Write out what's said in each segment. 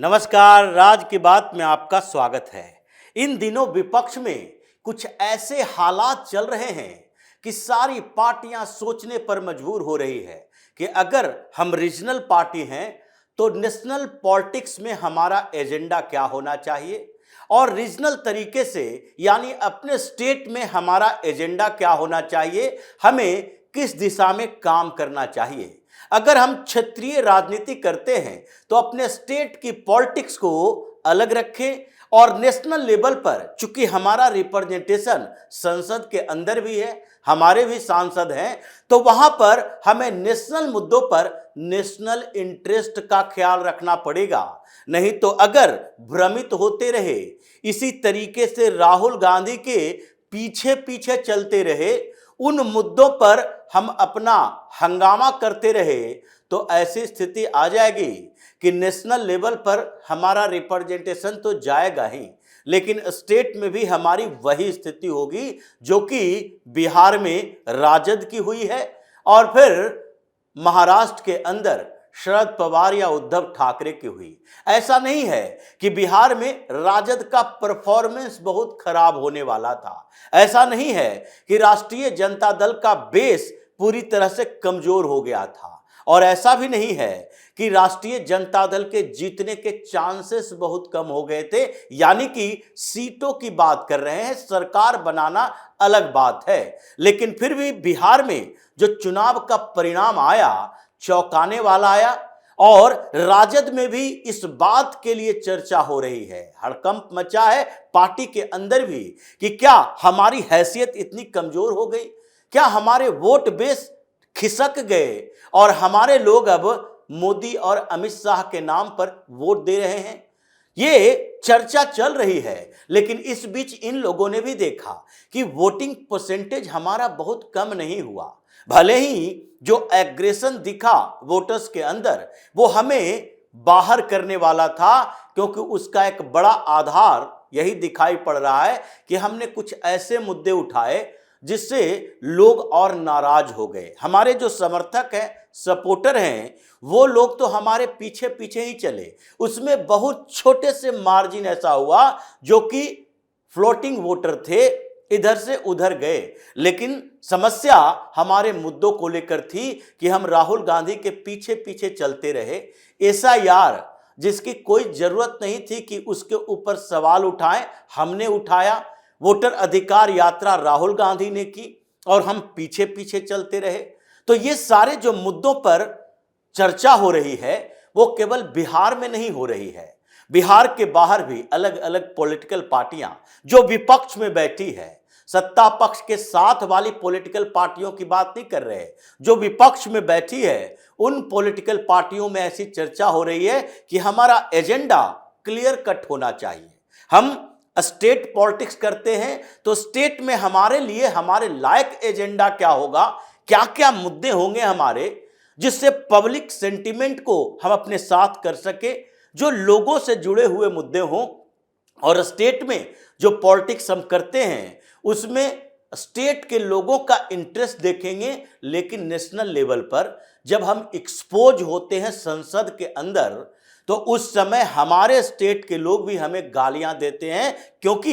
नमस्कार, राज की बात में आपका स्वागत है। इन दिनों विपक्ष में कुछ ऐसे हालात चल रहे हैं कि सारी पार्टियां सोचने पर मजबूर हो रही है कि अगर हम रीजनल पार्टी हैं तो नेशनल पॉलिटिक्स में हमारा एजेंडा क्या होना चाहिए और रीजनल तरीके से यानी अपने स्टेट में हमारा एजेंडा क्या होना चाहिए, हमें किस दिशा में काम करना चाहिए। अगर हम क्षेत्रीय राजनीति करते हैं तो अपने स्टेट की पॉलिटिक्स को अलग रखें और नेशनल लेवल पर, चूंकि हमारा रिप्रेजेंटेशन संसद के अंदर भी है, हमारे भी सांसद हैं, तो वहां पर हमें नेशनल मुद्दों पर नेशनल इंटरेस्ट का ख्याल रखना पड़ेगा। नहीं तो अगर भ्रमित होते रहे, इसी तरीके से राहुल गांधी के पीछे पीछे चलते रहे, उन मुद्दों पर हम अपना हंगामा करते रहे, तो ऐसी स्थिति आ जाएगी कि नेशनल लेवल पर हमारा रिप्रेजेंटेशन तो जाएगा ही, लेकिन स्टेट में भी हमारी वही स्थिति होगी जो कि बिहार में राजद की हुई है और फिर महाराष्ट्र के अंदर शरद पवार या उद्धव ठाकरे की हुई। ऐसा नहीं है कि बिहार में राजद का परफॉर्मेंस बहुत खराब होने वाला था, ऐसा नहीं है कि राष्ट्रीय जनता दल का बेस पूरी तरह से कमजोर हो गया था, और ऐसा भी नहीं है कि राष्ट्रीय जनता दल के जीतने के चांसेस बहुत कम हो गए थे। यानी कि सीटों की बात कर रहे हैं, सरकार बनाना अलग बात है। लेकिन फिर भी बिहार में जो चुनाव का परिणाम आया, चौंकाने वाला आया, और राजद में भी इस बात के लिए चर्चा हो रही है, हड़कंप मचा है पार्टी के अंदर भी कि क्या हमारी हैसियत इतनी कमजोर हो गई, क्या हमारे वोट बेस खिसक गए और हमारे लोग अब मोदी और अमित शाह के नाम पर वोट दे रहे हैं। ये चर्चा चल रही है, लेकिन इस बीच इन लोगों ने भी देखा कि वोटिंग परसेंटेज हमारा बहुत कम नहीं हुआ। भले ही जो एग्रेशन दिखा वोटर्स के अंदर वो हमें बाहर करने वाला था, क्योंकि उसका एक बड़ा आधार यही दिखाई पड़ रहा है कि हमने कुछ ऐसे मुद्दे उठाए जिससे लोग और नाराज हो गए। हमारे जो समर्थक हैं, सपोर्टर हैं, वो लोग तो हमारे पीछे पीछे ही चले। उसमें बहुत छोटे से मार्जिन ऐसा हुआ जो कि फ्लोटिंग वोटर थे, इधर से उधर गए। लेकिन समस्या हमारे मुद्दों को लेकर थी कि हम राहुल गांधी के पीछे पीछे चलते रहे। एसआईआर जिसकी कोई जरूरत नहीं थी कि उसके ऊपर सवाल उठाएं, हमने उठाया। वोटर अधिकार यात्रा राहुल गांधी ने की और हम पीछे पीछे चलते रहे। तो ये सारे जो मुद्दों पर चर्चा हो रही है वो केवल बिहार में नहीं हो रही है, बिहार के बाहर भी अलग अलग पॉलिटिकल पार्टियां जो विपक्ष में बैठी है, सत्ता पक्ष के साथ वाली पॉलिटिकल पार्टियों की बात नहीं कर रहे, जो विपक्ष में बैठी है, उन पॉलिटिकल पार्टियों में ऐसी चर्चा हो रही है कि हमारा एजेंडा क्लियर कट होना चाहिए। हम स्टेट पॉलिटिक्स करते हैं तो स्टेट में हमारे लिए हमारे लायक एजेंडा क्या होगा, क्या क्या मुद्दे होंगे हमारे, जिससे पब्लिक सेंटिमेंट को हम अपने साथ कर सके, जो लोगों से जुड़े हुए मुद्दे हों। और स्टेट में जो पॉलिटिक्स हम करते हैं उसमें स्टेट के लोगों का इंटरेस्ट देखेंगे, लेकिन नेशनल लेवल पर जब हम एक्सपोज होते हैं संसद के अंदर तो उस समय हमारे स्टेट के लोग भी हमें गालियां देते हैं, क्योंकि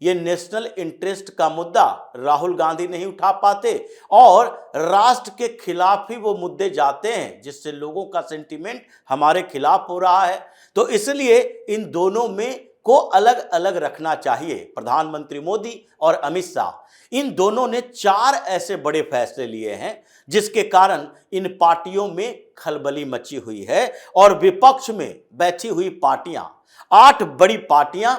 ये नेशनल इंटरेस्ट का मुद्दा राहुल गांधी नहीं उठा पाते और राष्ट्र के खिलाफ ही वो मुद्दे जाते हैं, जिससे लोगों का सेंटीमेंट हमारे खिलाफ हो रहा है। तो इसलिए इन दोनों में को अलग अलग रखना चाहिए। प्रधानमंत्री मोदी और अमित शाह इन दोनों ने 4 ऐसे बड़े फैसले लिए हैं जिसके कारण इन पार्टियों में खलबली मची हुई है, और विपक्ष में बैठी हुई पार्टियां 8 बड़ी पार्टियां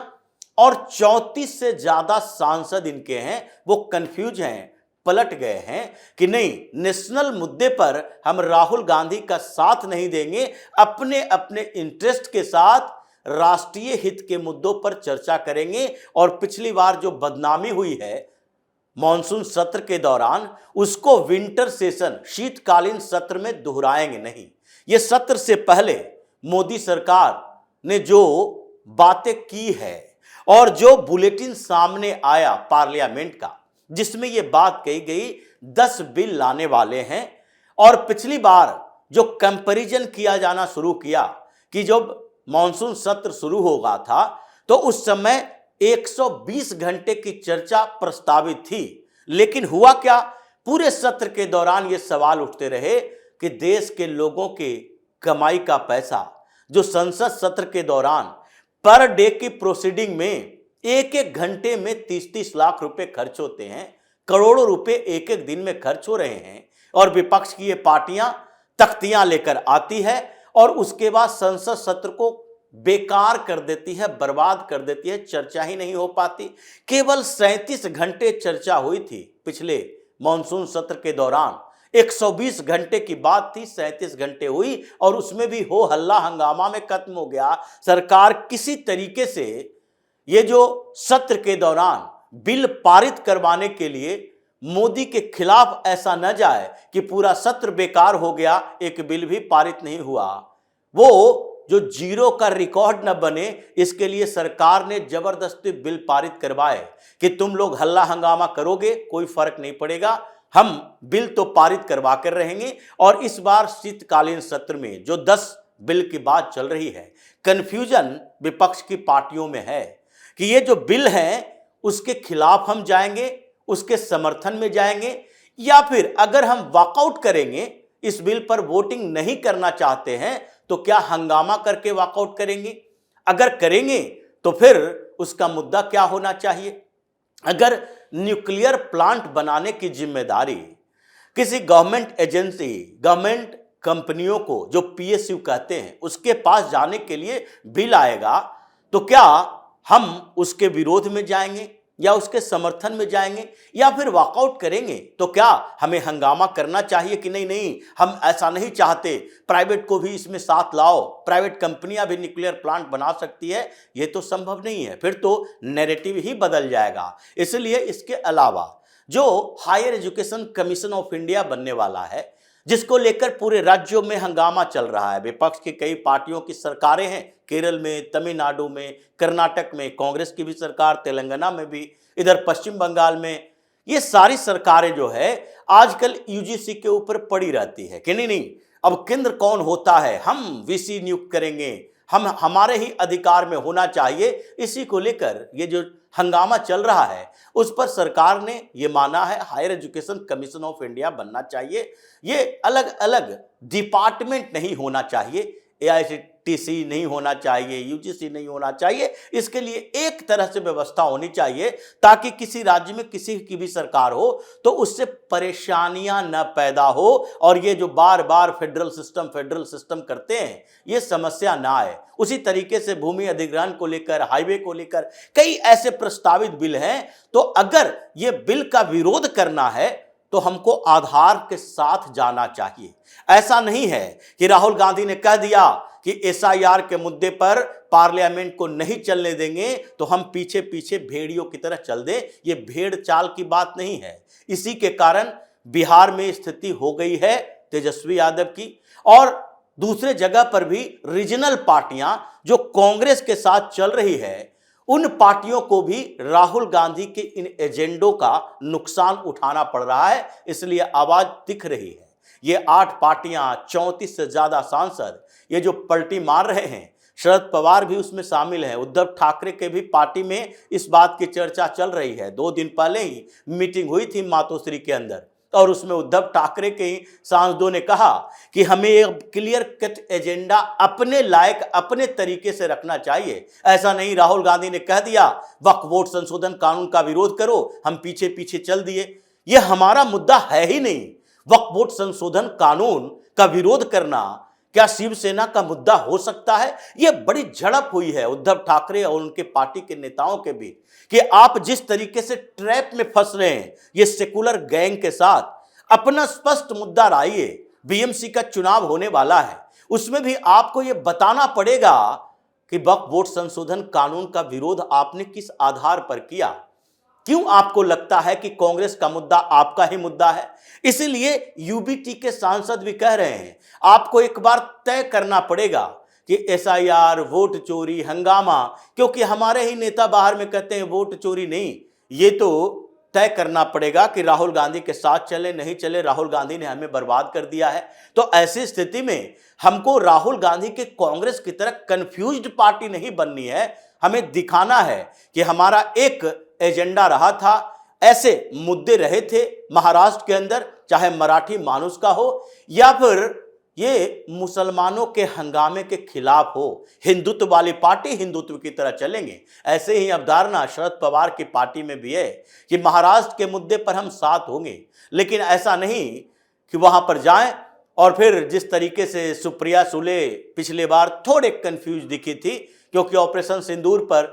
और 34 से ज्यादा सांसद इनके हैं, वो कंफ्यूज हैं, पलट गए हैं कि नहीं, नेशनल मुद्दे पर हम राहुल गांधी का साथ नहीं देंगे, अपने अपने इंटरेस्ट के साथ राष्ट्रीय हित के मुद्दों पर चर्चा करेंगे। और पिछली बार जो बदनामी हुई है मॉनसून सत्र के दौरान, उसको विंटर सेशन शीतकालीन सत्र में दोहराएंगे नहीं। ये सत्र से पहले मोदी सरकार ने जो बातें की है और जो बुलेटिन सामने आया पार्लियामेंट का, जिसमें ये बात कही गई 10 बिल लाने वाले हैं, और पिछली बार जो कंपैरिजन किया जाना शुरू किया कि जब मॉनसून सत्र शुरू होगा था तो उस समय 120 घंटे की चर्चा प्रस्तावित थी। लेकिन हुआ क्या, पूरे सत्र के दौरान ये सवाल उठते रहे कि देश के लोगों के कमाई का पैसा जो संसद सत्र के दौरान पर डे की प्रोसीडिंग में एक एक घंटे में 30-30 लाख रुपए खर्च होते हैं, करोड़ों रुपए एक एक दिन में खर्च हो रहे हैं, और विपक्ष की ये पार्टियां तख्तियां लेकर आती है और उसके बाद संसद सत्र को बेकार कर देती है, बर्बाद कर देती है, चर्चा ही नहीं हो पाती। केवल 37 घंटे चर्चा हुई थी पिछले मॉनसून सत्र के दौरान। 120 घंटे की बात थी, 37 घंटे हुई और उसमें भी हो हल्ला हंगामा में खत्म हो गया। सरकार किसी तरीके से ये जो सत्र के दौरान बिल पारित करवाने के लिए मोदी के खिलाफ ऐसा न जाए कि पूरा सत्र बेकार हो गया, एक बिल भी पारित नहीं हुआ, वो जो जीरो का रिकॉर्ड न बने, इसके लिए सरकार ने जबरदस्ती बिल पारित करवाए कि तुम लोग हल्ला हंगामा करोगे कोई फर्क नहीं पड़ेगा, हम बिल तो पारित करवा कर रहेंगे। और इस बार शीतकालीन सत्र में जो 10 बिल की बात चल रही है, कंफ्यूजन विपक्ष की पार्टियों में है कि ये जो बिल है उसके खिलाफ हम जाएंगे, उसके समर्थन में जाएंगे, या फिर अगर हम वॉकआउट करेंगे, इस बिल पर वोटिंग नहीं करना चाहते हैं तो क्या हंगामा करके वॉकआउट करेंगे। अगर करेंगे तो फिर उसका मुद्दा क्या होना चाहिए। अगर न्यूक्लियर प्लांट बनाने की जिम्मेदारी किसी गवर्नमेंट एजेंसी, गवर्नमेंट कंपनियों को जो पीएसयू कहते हैं उसके पास जाने के लिए बिल आएगा, तो क्या हम उसके विरोध में जाएंगे या उसके समर्थन में जाएंगे या फिर वॉकआउट करेंगे। तो क्या हमें हंगामा करना चाहिए कि नहीं नहीं हम ऐसा नहीं चाहते, प्राइवेट को भी इसमें साथ लाओ, प्राइवेट कंपनियां भी न्यूक्लियर प्लांट बना सकती है, ये तो संभव नहीं है, फिर तो नैरेटिव ही बदल जाएगा। इसलिए इसके अलावा जो higher education commission of India बनने वाला है, जिसको लेकर पूरे राज्यों में हंगामा चल रहा है, विपक्ष की कई पार्टियों की सरकारें हैं, केरल में, तमिलनाडु में, कर्नाटक में, कांग्रेस की भी सरकार, तेलंगाना में भी, इधर पश्चिम बंगाल में, ये सारी सरकारें जो है आजकल यूजीसी के ऊपर पड़ी रहती है कि नहीं नहीं अब केंद्र कौन होता है, हम वीसी नियुक्त करेंगे, हम हमारे ही अधिकार में होना चाहिए। इसी को लेकर ये जो हंगामा चल रहा है उस पर सरकार ने ये माना है higher education commission of India बनना चाहिए। ये अलग अलग डिपार्टमेंट नहीं होना चाहिए, एआईसीटीसी नहीं होना चाहिए, यूजीसी नहीं होना चाहिए, इसके लिए एक तरह से व्यवस्था होनी चाहिए ताकि किसी राज्य में किसी की भी सरकार हो तो उससे परेशानियां न पैदा हो और ये जो बार बार फेडरल सिस्टम करते हैं ये समस्या ना आए। उसी तरीके से भूमि अधिग्रहण को लेकर, हाईवे को लेकर कई ऐसे प्रस्तावित बिल हैं, तो अगर ये बिल का विरोध करना है तो हमको आधार के साथ जाना चाहिए। ऐसा नहीं है कि राहुल गांधी ने कह दिया कि एसआईआर के मुद्दे पर पार्लियामेंट को नहीं चलने देंगे तो हम पीछे पीछे भेड़ियों की तरह चल दें, ये भेड़ चाल की बात नहीं है। इसी के कारण बिहार में स्थिति हो गई है तेजस्वी यादव की, और दूसरे जगह पर भी रीजनल पार्टियां जो कांग्रेस के साथ चल रही है, उन पार्टियों को भी राहुल गांधी के इन एजेंडों का नुकसान उठाना पड़ रहा है, इसलिए आवाज दिख रही है। ये 8 पार्टियां, 34 से ज्यादा सांसद ये जो पलटी मार रहे हैं, शरद पवार भी उसमें शामिल हैं, उद्धव ठाकरे के भी पार्टी में इस बात की चर्चा चल रही है। 2 दिन पहले ही मीटिंग हुई थी मातोश्री के अंदर और उसमें उद्धव ठाकरे के ही सांसदों ने कहा कि हमें एक क्लियर कट एजेंडा अपने लायक अपने तरीके से रखना चाहिए। ऐसा नहीं राहुल गांधी ने कह दिया वक्फ बोर्ड संशोधन कानून का विरोध करो, हम पीछे पीछे चल दिए। ये हमारा मुद्दा है ही नहीं। वक्फ बोर्ड संशोधन कानून का विरोध करना क्या शिवसेना का मुद्दा हो सकता है? यह बड़ी झड़प हुई है उद्धव ठाकरे और उनके पार्टी के नेताओं के बीच कि आप जिस तरीके से ट्रैप में फंस रहे हैं ये सेकुलर गैंग के साथ, अपना स्पष्ट मुद्दा लाइए। बीएमसी का चुनाव होने वाला है, उसमें भी आपको यह बताना पड़ेगा कि वक्फ बोर्ड संशोधन कानून का विरोध आपने किस आधार पर किया। क्यों आपको लगता है कि कांग्रेस का मुद्दा आपका ही मुद्दा है? इसीलिए यूबीटी के सांसद भी कह रहे हैं आपको एक बार तय करना पड़ेगा कि एसआईआर, वोट चोरी, हंगामा, क्योंकि हमारे ही नेता बाहर में कहते हैं वोट चोरी नहीं, ये तो तय करना पड़ेगा कि राहुल गांधी के साथ चले नहीं चले। राहुल गांधी ने हमें बर्बाद कर दिया है। तो ऐसी स्थिति में हमको राहुल गांधी के कांग्रेस की तरह कंफ्यूज्ड पार्टी नहीं बननी है। हमें दिखाना है कि हमारा एक एजेंडा रहा था, ऐसे मुद्दे रहे थे महाराष्ट्र के अंदर, चाहे मराठी मानुस का हो या फिर ये मुसलमानों के हंगामे के खिलाफ हो। हिंदुत्व वाली पार्टी हिंदुत्व की तरह चलेंगे। ऐसे ही अवधारणा शरद पवार की पार्टी में भी है कि महाराष्ट्र के मुद्दे पर हम साथ होंगे, लेकिन ऐसा नहीं कि वहां पर जाएं और फिर जिस तरीके से सुप्रिया सुले पिछले बार थोड़े कंफ्यूज दिखी थी, क्योंकि ऑपरेशन सिंदूर पर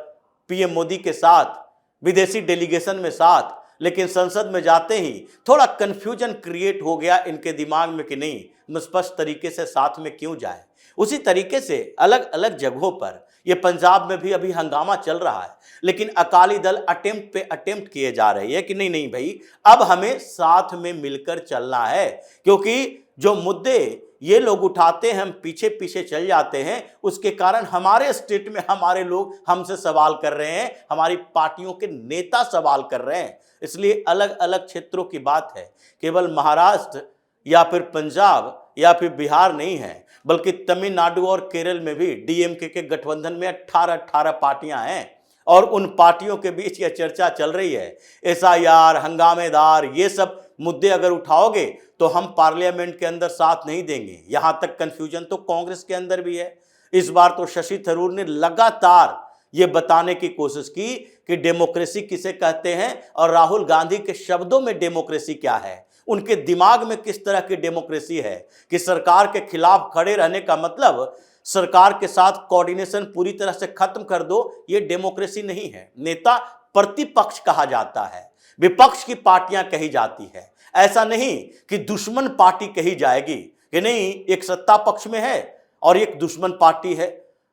पीएम मोदी के साथ विदेशी डेलीगेशन में साथ, लेकिन संसद में जाते ही थोड़ा कंफ्यूजन क्रिएट हो गया इनके दिमाग में कि नहीं स्पष्ट तरीके से साथ में क्यों जाए। उसी तरीके से अलग अलग जगहों पर, ये पंजाब में भी अभी हंगामा चल रहा है, लेकिन अकाली दल अटेम्प्ट पे अटेम्प्ट किए जा रही है कि नहीं नहीं भाई, अब हमें साथ में मिलकर चलना है, क्योंकि जो मुद्दे ये लोग उठाते हैं हम पीछे पीछे चल जाते हैं, उसके कारण हमारे स्टेट में हमारे लोग हमसे सवाल कर रहे हैं, हमारी पार्टियों के नेता सवाल कर रहे हैं। इसलिए अलग अलग क्षेत्रों की बात है, केवल महाराष्ट्र या फिर पंजाब या फिर बिहार नहीं है, बल्कि तमिलनाडु और केरल में भी डीएमके के गठबंधन में 18 पार्टियां हैं और उन पार्टियों के बीच यह चर्चा चल रही है। एसआईआर, हंगामेदार, ये सब मुद्दे अगर उठाओगे तो हम पार्लियामेंट के अंदर साथ नहीं देंगे। यहां तक कंफ्यूजन तो कांग्रेस के अंदर भी है। इस बार तो शशि थरूर ने लगातार ये बताने की कोशिश की कि डेमोक्रेसी किसे कहते हैं और राहुल गांधी के शब्दों में डेमोक्रेसी क्या है, उनके दिमाग में किस तरह की डेमोक्रेसी है कि सरकार के खिलाफ खड़े रहने का मतलब सरकार के साथ कोऑर्डिनेशन पूरी तरह से खत्म कर दो, ये डेमोक्रेसी नहीं है। नेता प्रतिपक्ष कहा जाता है, विपक्ष की पार्टियां कही जाती है। ऐसा नहीं कि दुश्मन पार्टी कही जाएगी कि नहीं एक सत्ता पक्ष में है और एक दुश्मन पार्टी है।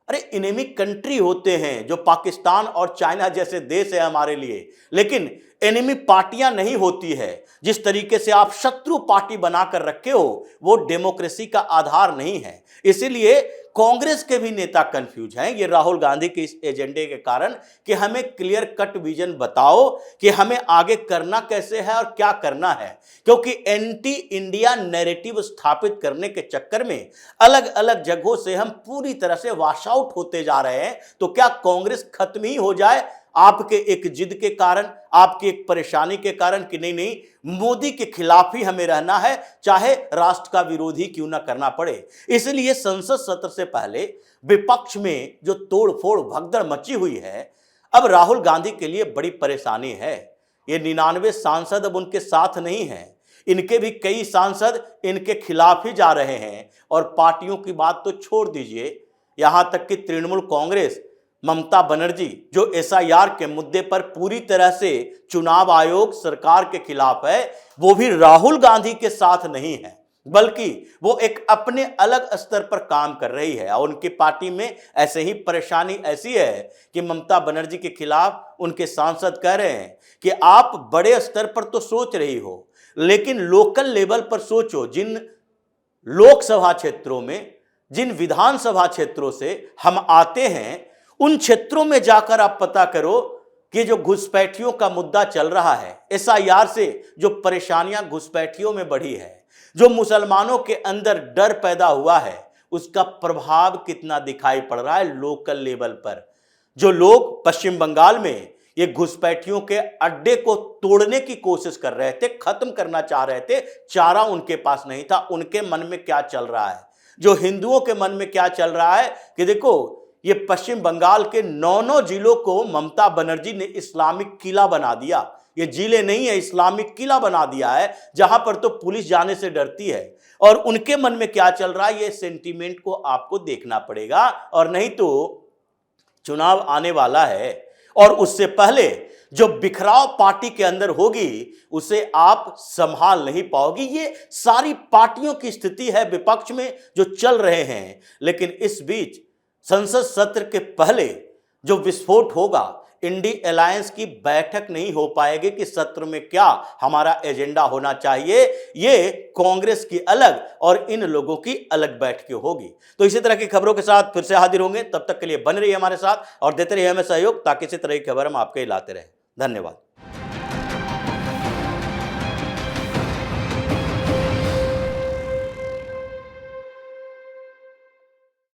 अरे इनेमी कंट्री होते हैं जो पाकिस्तान और चाइना जैसे देश है हमारे लिए, लेकिन एनिमी पार्टियां नहीं होती है। जिस तरीके से आप शत्रु पार्टी बनाकर रखे हो वो डेमोक्रेसी का आधार नहीं है। इसीलिए कांग्रेस के भी नेता कंफ्यूज हैं ये राहुल गांधी के इस एजेंडे के कारण कि हमें क्लियर कट विजन बताओ कि हमें आगे करना कैसे है और क्या करना है, क्योंकि एंटी इंडिया नैरेटिव स्थापित करने के चक्कर में अलग अलग जगहों से हम पूरी तरह से वॉश आउट होते जा रहे हैं। तो क्या कांग्रेस खत्म ही हो जाए आपके एक जिद के कारण, आपकी एक परेशानी के कारण कि नहीं नहीं मोदी के खिलाफ ही हमें रहना है, चाहे राष्ट्र का विरोधी क्यों ना करना पड़े। इसलिए संसद सत्र से पहले विपक्ष में जो तोड़फोड़ भगदड़ मची हुई है, अब राहुल गांधी के लिए बड़ी परेशानी है। ये 99 सांसद अब उनके साथ नहीं हैं, इनके भी कई सांसद इनके खिलाफ ही जा रहे हैं। और पार्टियों की बात तो छोड़ दीजिए, यहां तक कि तृणमूल कांग्रेस ममता बनर्जी जो एसआईआर के मुद्दे पर पूरी तरह से चुनाव आयोग सरकार के खिलाफ है, वो भी राहुल गांधी के साथ नहीं है, बल्कि वो एक अपने अलग स्तर पर काम कर रही है। और उनकी पार्टी में ऐसे ही परेशानी ऐसी है कि ममता बनर्जी के खिलाफ उनके सांसद कह रहे हैं कि आप बड़े स्तर पर तो सोच रही हो, लेकिन लोकल लेवल पर सोचो। जिन लोकसभा क्षेत्रों में, जिन विधानसभा क्षेत्रों से हम आते हैं, उन क्षेत्रों में जाकर आप पता करो कि जो घुसपैठियों का मुद्दा चल रहा है, एसआईआर से जो परेशानियां घुसपैठियों में बढ़ी है, जो मुसलमानों के अंदर डर पैदा हुआ है, उसका प्रभाव कितना दिखाई पड़ रहा है लोकल लेवल पर। जो लोग पश्चिम बंगाल में ये घुसपैठियों के अड्डे को तोड़ने की कोशिश कर रहे थे, खत्म करना चाह रहे थे, चारा उनके पास नहीं था। उनके मन में क्या चल रहा है, जो हिंदुओं के मन में क्या चल रहा है कि देखो ये पश्चिम बंगाल के 9 जिलों को ममता बनर्जी ने इस्लामिक किला बना दिया। ये जिले नहीं है, इस्लामिक किला बना दिया है, जहां पर तो पुलिस जाने से डरती है। और उनके मन में क्या चल रहा है, ये सेंटीमेंट को आपको देखना पड़ेगा। और नहीं तो चुनाव आने वाला है और उससे पहले जो बिखराव पार्टी के अंदर होगी उसे आप संभाल नहीं पाओगी। ये सारी पार्टियों की स्थिति है विपक्ष में जो चल रहे हैं। लेकिन इस बीच संसद सत्र के पहले जो विस्फोट होगा, इंडी अलायंस की बैठक नहीं हो पाएगी कि सत्र में क्या हमारा एजेंडा होना चाहिए। ये कांग्रेस की अलग और इन लोगों की अलग बैठकें होगी। तो इसी तरह की खबरों के साथ फिर से हाजिर होंगे। तब तक के लिए बन रहिए हमारे साथ और देते रहिए हमें सहयोग, ताकि इसी तरह की खबर हम आपके लाते रहें। धन्यवाद।